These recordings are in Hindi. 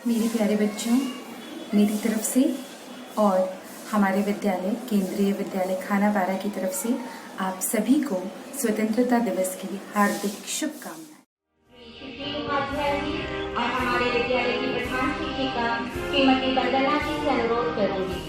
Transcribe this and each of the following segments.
मेरे प्यारे बच्चों, मेरी तरफ से और हमारे विद्यालय केंद्रीय विद्यालय खानापारा की तरफ से आप सभी को स्वतंत्रता दिवस की हार्दिक शुभकामनाएं। और हमारे विद्यालय की प्रधान शिक्षिका श्रीमती वंदना जी से अनुरोध करूंगी।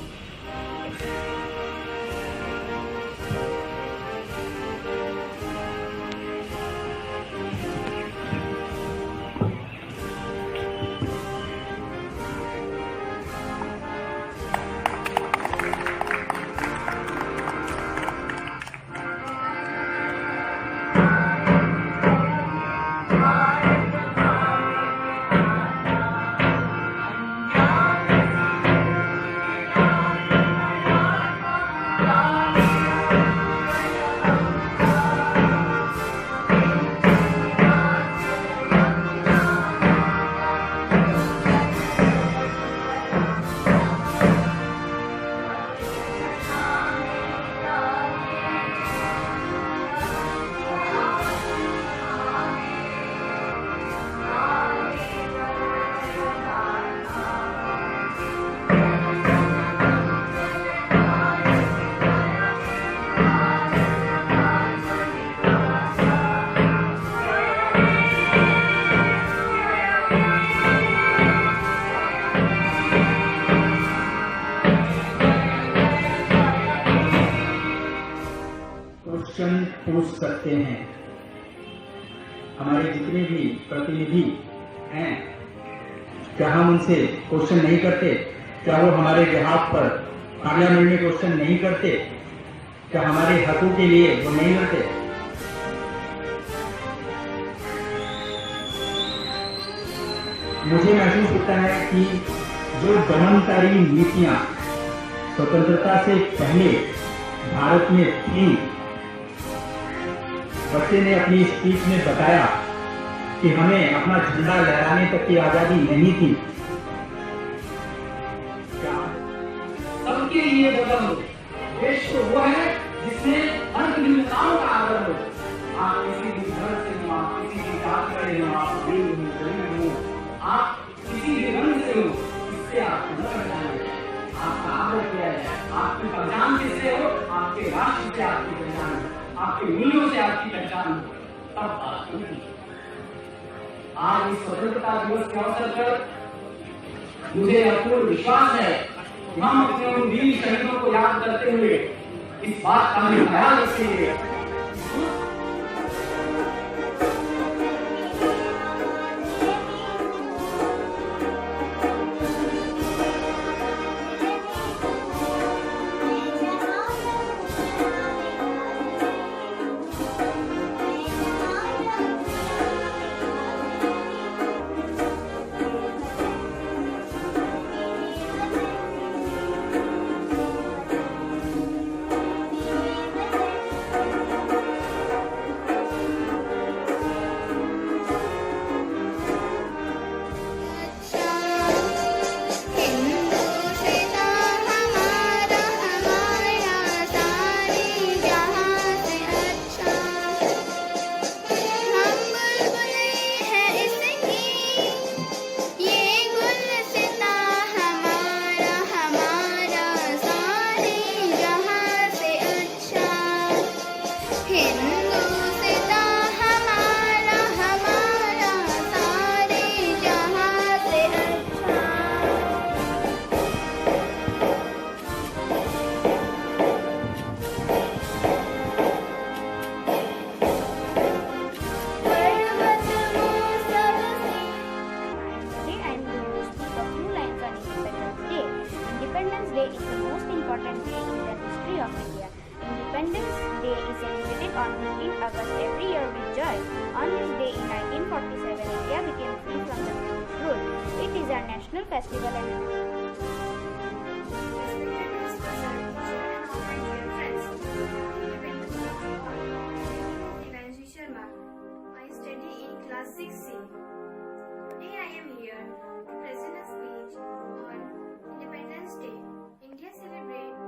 क्वेश्चन पूछ सकते हैं। हमारे जितने भी प्रतिनिधि हैं, क्या हम उनसे क्वेश्चन नहीं करते? क्या वो हमारे बिहाफ पर पार्लियामेंट में क्वेश्चन नहीं करते? क्या हमारे हकों के लिए वो नहीं लड़ते? मुझे महसूस होता है कि जो दमनकारी नीतियां स्वतंत्रता से पहले भारत में थी, बच्चे ने अपनी स्पीच में बताया कि हमें अपना झंडा लहराने तक की आजादी नहीं थी। सबके लिए बदल हो। देश तो वो है जिसमें हर भिन्नताओं का आदर हो। आप किसी भी धर्म से हो, आप किसी भी जात से हो, आप अमीर हो, गरीब हो, आप किसी भी रंग से हो, इससे आपको न पहचाने। आपका आदर किया जाए। आपकी पहचान किससे हो? आपके राष्ट्र से आपकी पहचान हो, आपके मूल्यों से आपकी पहचान हो, तब बात होगी। आज इस स्वतंत्रता दिवस के अवसर पर मुझे अपूर्ण विश्वास है कि हम अपने उन वीर शहीदों को याद करते हुए इस बात का भी ख्याल रखेंगे। Day is the most important day in the history of India. Independence Day is celebrated on 15 August every year with joy. On this day in 1947, India became free from the British rule. It is a national festival and I study in class 6C. Today I am here to present a speech on Independence Day. India celebrates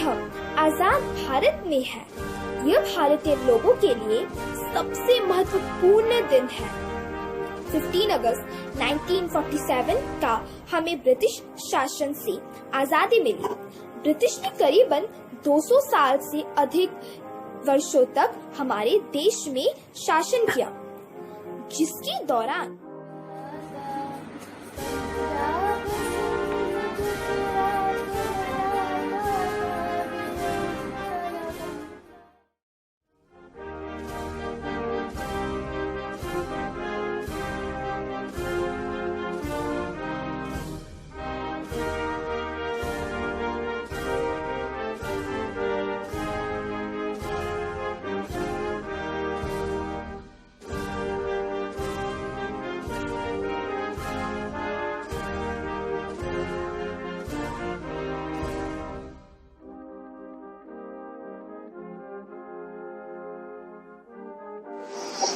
हम आजाद भारत में हैं। यह भारतीय लोगों के लिए सबसे महत्वपूर्ण दिन है। 15 अगस्त 1947 का हमें ब्रिटिश शासन से आजादी मिली। ब्रिटिश ने करीबन 200 साल से अधिक वर्षों तक हमारे देश में शासन किया, जिसके दौरान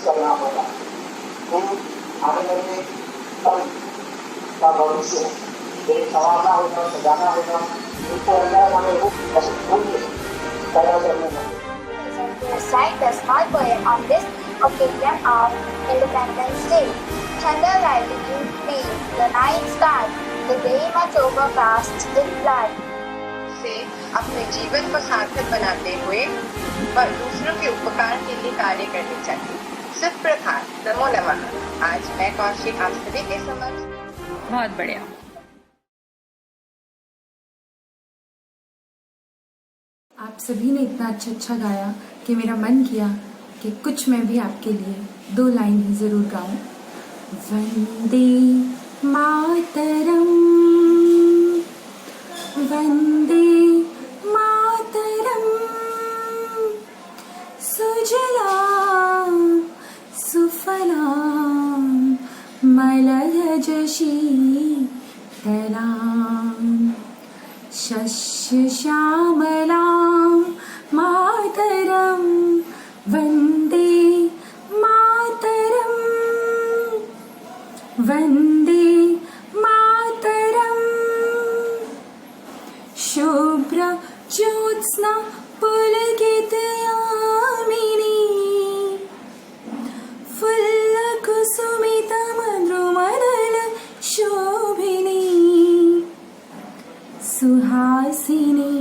करना होगा। आने वाले कल का भविष्य एक संवारना होगा, सजाना होगा, उसको अंदर हमें वो पैदा करने होगा। Recite the small poem on this occasion of Independence Day. Tenderly feel the night sky, the day much overcast with blood. से अपने जीवन को सार्थक बनाते हुए और दूसरों के उपकार के लिए कार्य करने चाहिए। सुप्रभात, नमो नमः। आज मैं कौशिक आप सभी के समक्ष। बहुत बढ़िया। आप सभी ने इतना अच्छा गाया कि मेरा मन किया कि कुछ मैं भी आपके लिए 2 लाइन ही जरूर गाऊं। वंदे मातरम, वंदे मातरम, सुजलाम सुफलाम मलयज शीतलाम शस्य श्यामलां मातरं वन्दे मातरं, वन्दे मातरं। शुभ्र ज्योत्स्ना पुलकित यामिनी, फुल्लकुसुमित मधुमदल शोभिनी, सुहासिनी